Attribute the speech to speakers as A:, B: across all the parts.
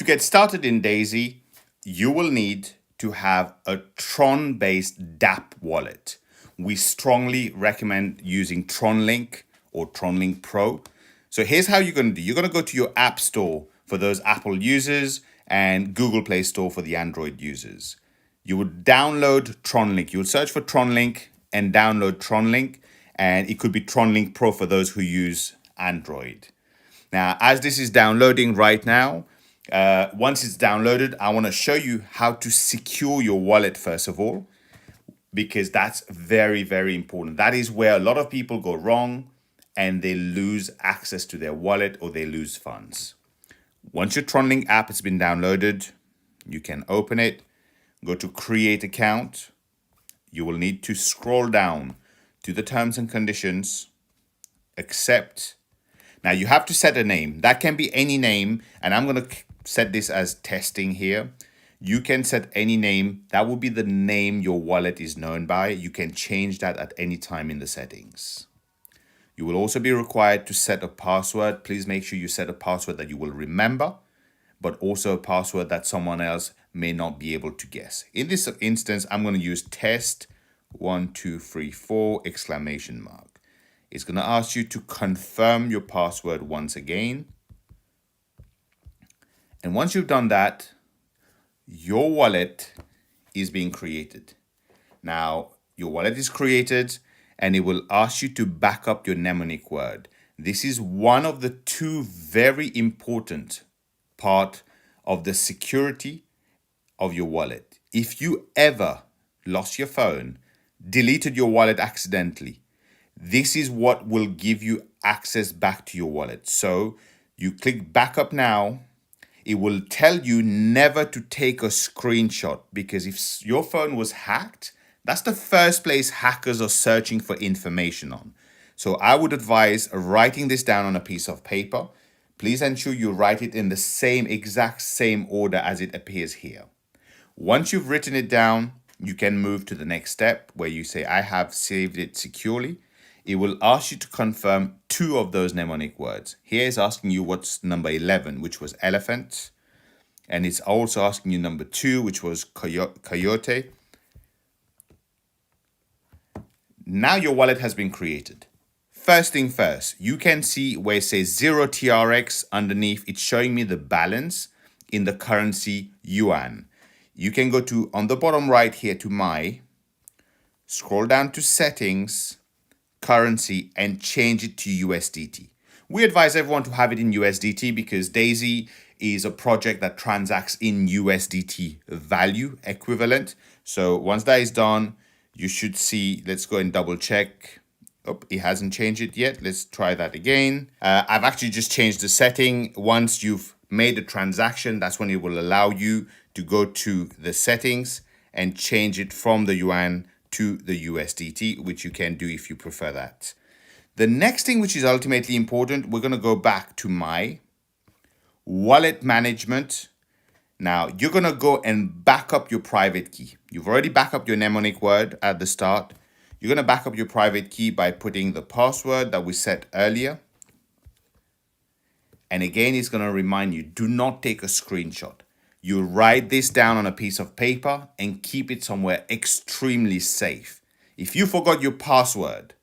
A: To get started in Daisy, you will need to have a Tron-based dApp wallet. We strongly recommend using TronLink or TronLink Pro. So here's how you're going to do. You're going to go to your App Store for those Apple users and Google Play Store for the Android users. You would download TronLink. You would search for TronLink and download TronLink, and it could be TronLink Pro for those who use Android. Now, as this is downloading right now, once it's downloaded, I want to show you how to secure your wallet first of all, because that's very, very important. That is where a lot of people go wrong and they lose access to their wallet or they lose funds. Once your TronLink app has been downloaded, you can open it, go to create account. You will need to scroll down to the terms and conditions, accept. Now you have to set a name. That can be any name, and I'm going to set this as testing here. You can set any name. That will be the name your wallet is known by. You can change that at any time in the settings. You will also be required to set a password. Please make sure you set a password that you will remember, but also a password that someone else may not be able to guess. In this instance, I'm going to use test 1234 exclamation mark. It's going to ask you to confirm your password once again. And once you've done that, your wallet is being created. Now, your wallet is created and it will ask you to back up your mnemonic word. This is one of the two very important part of the security of your wallet. If you ever lost your phone, deleted your wallet accidentally, this is what will give you access back to your wallet. So you click backup now. It will tell you never to take a screenshot, because if your phone was hacked, that's the first place hackers are searching for information on. So I would advise writing this down on a piece of paper. Please ensure you write it in the exact same order as it appears here. Once you've written it down, you can move to the next step where you say, I have saved it securely. It will ask you to confirm two of those mnemonic words. Here it's asking you what's number 11, which was elephant. And it's also asking you number 2, which was coyote. Now your wallet has been created. First thing first, you can see where it says 0 TRX underneath. It's showing me the balance in the currency yuan. You can go to, on the bottom right here, to my, scroll down to settings, currency, and change it to USDT. We advise everyone to have it in USDT because Daisy is a project that transacts in USDT value equivalent. So once that is done, you should see, let's go and double check. Oh, it hasn't changed it yet. Let's try that again. I've actually just changed the setting. Once you've made a transaction, that's when it will allow you to go to the settings and change it from the yuan to the USDT, which you can do if you prefer that. The next thing, which is ultimately important, we're going to go back to my wallet management. Now you're going to go and back up your private key. You've already backed up your mnemonic word at the start. You're going to back up your private key by putting the password that we set earlier. And again, it's going to remind you, do not take a screenshot. You write this down on a piece of paper and keep it somewhere extremely safe. If you forgot your password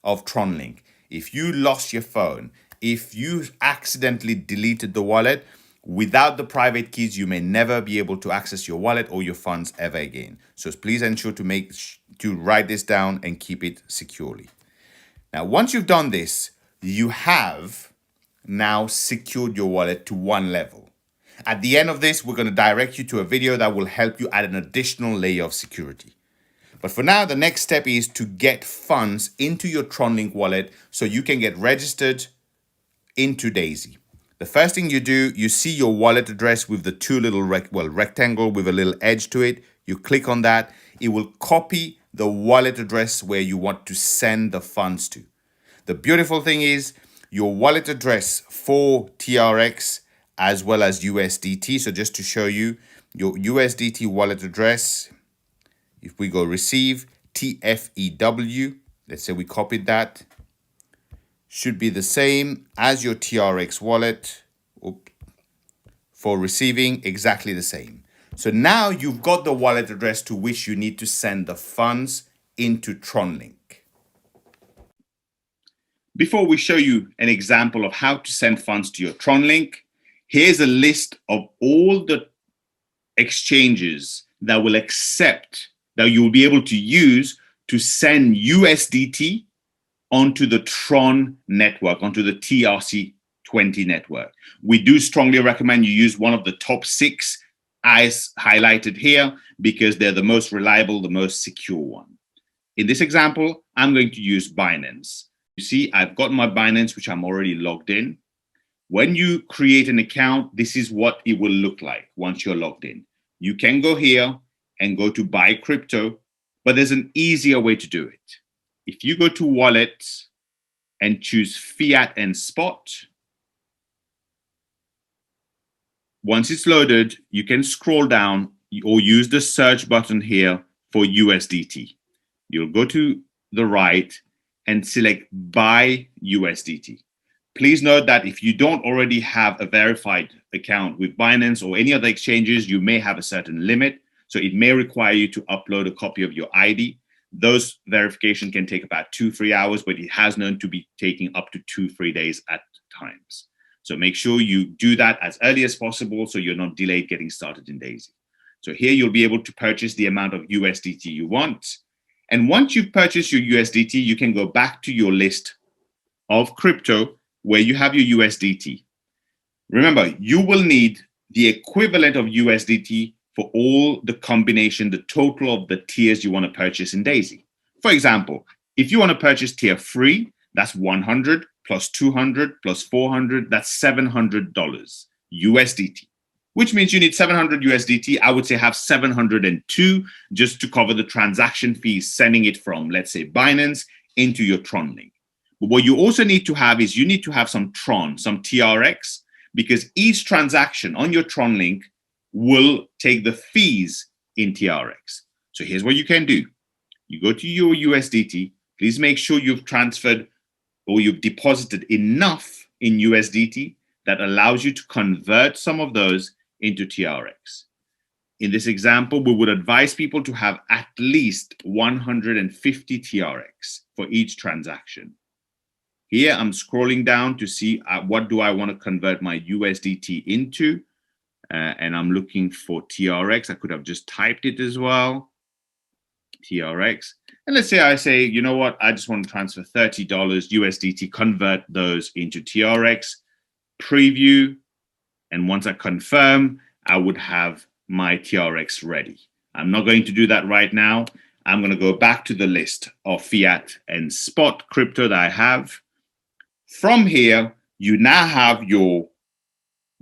A: of TronLink, if you lost your phone, if you accidentally deleted the wallet, without the private keys, you may never be able to access your wallet or your funds ever again. So please ensure to write this down and keep it securely. Now, once you've done this, you have now secured your wallet to one level. At the end of this, we're going to direct you to a video that will help you add an additional layer of security. But for now, the next step is to get funds into your TronLink wallet so you can get registered into Daisy. The first thing you do, you see your wallet address with the two little rectangle with a little edge to it. You click on that. It will copy the wallet address where you want to send the funds to. The beautiful thing is your wallet address for TRX as well as USDT. So just to show you your USDT wallet address, if we go receive TFEW, let's say we copied that, should be the same as your TRX wallet for receiving exactly the same. So now you've got the wallet address to which you need to send the funds into TronLink. Before we show you an example of how to send funds to your TronLink, here's a list of all the exchanges that will accept, that you will be able to use to send USDT onto the Tron network, onto the TRC20 network. We do strongly recommend you use one of the top 6 as highlighted here because they're the most reliable, the most secure one. In this example, I'm going to use Binance. You see, I've got my Binance, which I'm already logged in. When you create an account, this is what it will look like once you're logged in. You can go here and go to buy crypto, but there's an easier way to do it. If you go to wallets and choose fiat and spot, once it's loaded, you can scroll down or use the search button here for USDT. You'll go to the right and select buy USDT. Please note that if you don't already have a verified account with Binance or any other exchanges, you may have a certain limit. So it may require you to upload a copy of your ID. Those verification can take about 2-3 hours, but it has known to be taking up to 2-3 days at times. So make sure you do that as early as possible so you're not delayed getting started in Daisy. So here you'll be able to purchase the amount of USDT you want. And once you've purchased your USDT, you can go back to your list of crypto where you have your USDT. Remember, you will need the equivalent of USDT for all the combination, the total of the tiers you want to purchase in Daisy. For example, if you want to purchase tier 3, that's 100 plus 200 plus 400, that's $700 USDT, which means you need 700 USDT. I would say have 702 just to cover the transaction fees, sending it from, let's say, Binance into your TronLink. But what you also need to have is you need to have some Tron, some TRX, because each transaction on your TronLink will take the fees in TRX. So here's what you can do. You go to your USDT. Please make sure you've transferred or you've deposited enough in USDT that allows you to convert some of those into TRX. In this example, we would advise people to have at least 150 TRX for each transaction. Here, I'm scrolling down to see what do I want to convert my USDT into. And I'm looking for TRX. I could have just typed it as well. TRX. And let's say I say, you know what? I just want to transfer $30 USDT, convert those into TRX, preview. And once I confirm, I would have my TRX ready. I'm not going to do that right now. I'm going to go back to the list of fiat and spot crypto that I have. From here, you now have your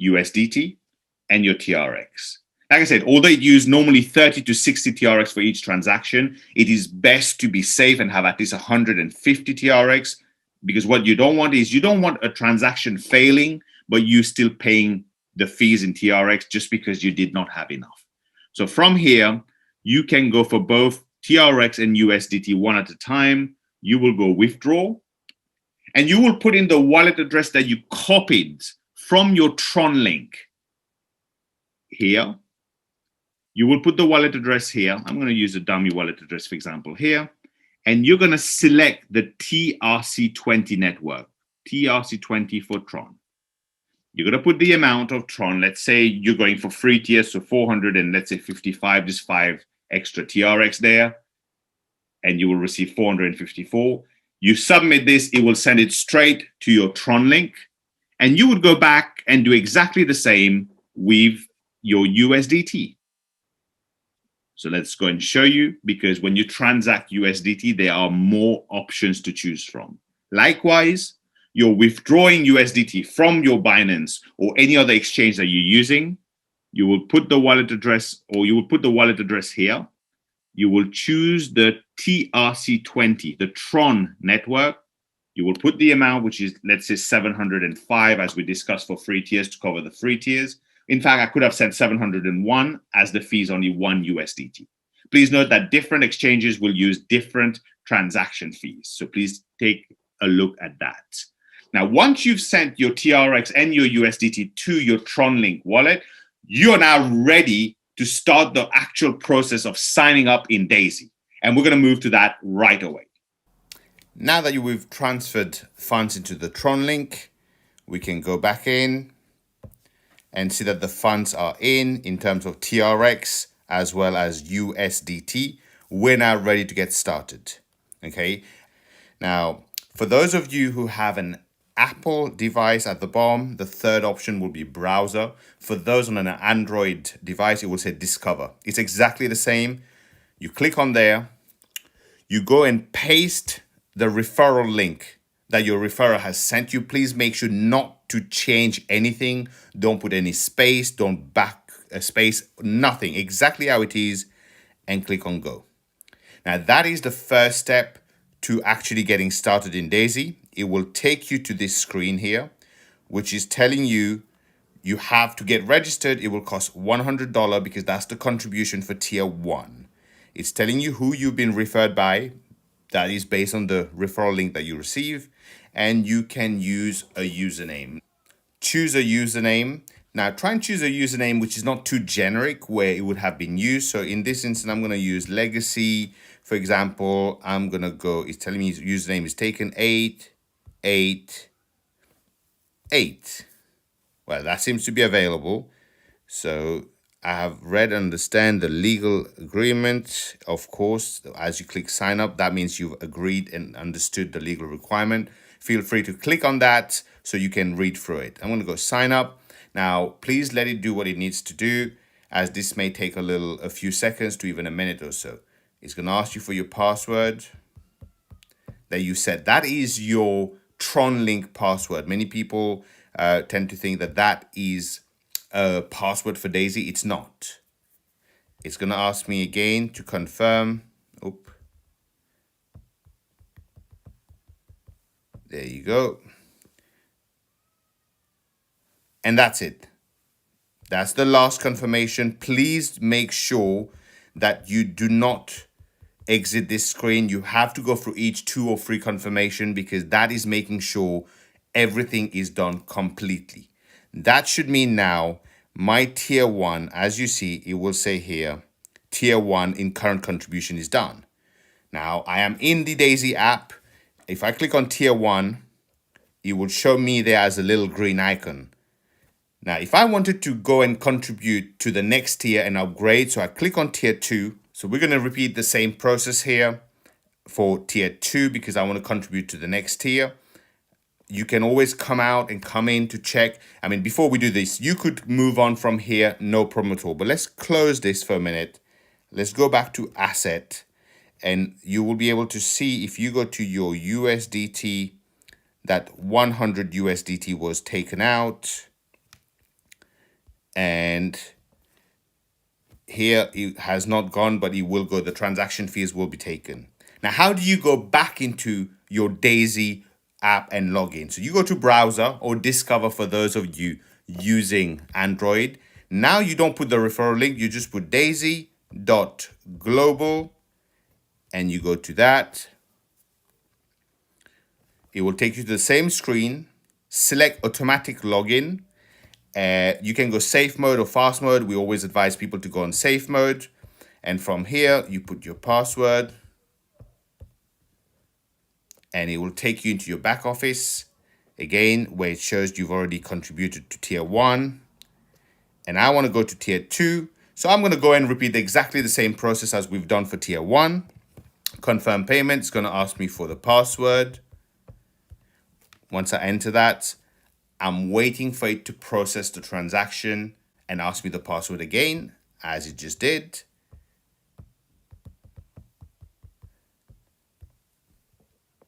A: USDT and your TRX. Like I said, although it uses normally 30 to 60 TRX for each transaction, it is best to be safe and have at least 150 TRX, because what you don't want is you don't want a transaction failing, but you still paying the fees in TRX just because you did not have enough. So from here, you can go for both TRX and USDT one at a time. You will go withdraw, and you will put in the wallet address that you copied from your TronLink here. You will put the wallet address here. I'm going to use a dummy wallet address, for example, here. And you're going to select the TRC20 network, TRC20 for Tron. You're going to put the amount of Tron. Let's say you're going for free tiers, so 400 and let's say 55, just 5 extra TRX there. And you will receive 454. You submit this, it will send it straight to your TronLink. And you would go back and do exactly the same with your USDT. So let's go and show you, because when you transact USDT, there are more options to choose from. Likewise, you're withdrawing USDT from your Binance or any other exchange that you're using. You will put the wallet address, or you will put the wallet address here. You will choose the TRC20, the Tron network. You will put the amount, which is, let's say, 705, as we discussed for free tiers to cover the free tiers. In fact, I could have said 701 as the fee is only 1 USDT. Please note that different exchanges will use different transaction fees. So please take a look at that. Now, once you've sent your TRX and your USDT to your TronLink wallet, you're now ready to start the actual process of signing up in Daisy. And we're going to move to that right away. Now that we've transferred funds into the TronLink, we can go back in and see that the funds are in terms of TRX as well as USDT. We're now ready to get started. Okay. Now, for those of you who have an Apple device at the bottom, the third option will be browser. For those on an Android device, it will say discover. It's exactly the same. You click on there, you go and paste the referral link that your referrer has sent you. Please make sure not to change anything. Don't put any space, don't back a space, nothing. Exactly how it is, and click on go. Now that is the first step to actually getting started in Daisy. It will take you to this screen here, which is telling you you have to get registered. It will cost $100 because that's the contribution for tier 1. It's telling you who you've been referred by. That is based on the referral link that you receive, and you can use a username. Choose a username. Now try and choose a username which is not too generic where it would have been used. So in this instance, I'm going to use legacy. For example, I'm going to go, it's telling me username is taken 888. Well, that seems to be available. So I have read and understand the legal agreement. Of course, as you click sign up, that means you've agreed and understood the legal requirement. Feel free to click on that so you can read through it. I'm going to go sign up. Now, please let it do what it needs to do, as this may take a few seconds to even a minute or so. It's going to ask you for your password that you set. That is your TronLink password. Many people tend to think that that is a password for Daisy. It's not. It's going to ask me again to confirm. Oop. There you go. And that's it. That's the last confirmation. Please make sure that you do not exit this screen. You have to go through each 2 or 3 confirmation because that is making sure everything is done completely. That should mean now my tier 1, as you see, it will say here, tier 1 in current contribution is done. Now I am in the Daisy app. If I click on tier 1, it will show me there as a little green icon. Now, if I wanted to go and contribute to the next tier and upgrade, so I click on tier 2. So we're going to repeat the same process here for tier 2 because I want to contribute to the next tier. You can always come out and come in to check. I mean, before we do this, you could move on from here, no problem at all. But let's close this for a minute. Let's go back to asset, and you will be able to see if you go to your USDT, that 100 USDT was taken out. And here it has not gone, but it will go. The transaction fees will be taken. Now, how do you go back into your Daisy app and log in? So you go to browser or discover for those of you using Android. Now you don't put the referral link, you just put daisy.global and you go to that. It will take you to the same screen. Select automatic login. You can go safe mode or fast mode. We always advise people to go on safe mode. And from here, you put your password. And it will take you into your back office. Again, where it shows you've already contributed to tier 1. And I want to go to tier 2. So I'm going to go and repeat exactly the same process as we've done for tier 1. Confirm payment. It's going to ask me for the password. Once I enter that, I'm waiting for it to process the transaction and ask me the password again, as it just did.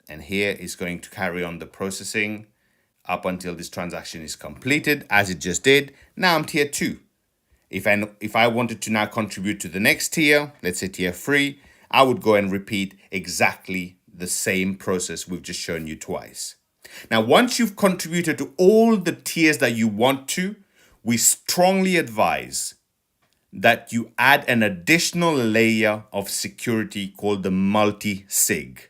A: And here is going to carry on the processing up until this transaction is completed, as it just did. Now I'm tier 2. If I wanted to now contribute to the next tier, let's say tier 3, I would go and repeat exactly the same process we've just shown you twice. Now, once you've contributed to all the tiers that you want to, we strongly advise that you add an additional layer of security called the multi-sig.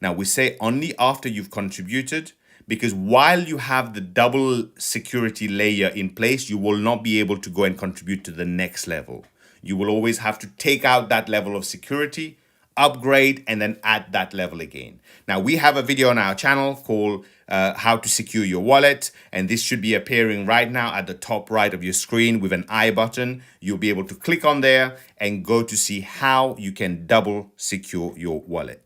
A: Now, we say only after you've contributed, because while you have the double security layer in place, you will not be able to go and contribute to the next level. You will always have to take out that level of security, upgrade, and then add that level again. Now, we have a video on our channel called How to Secure Your Wallet, and this should be appearing right now at the top right of your screen with an I button. You'll be able to click on there and go to see how you can double secure your wallet.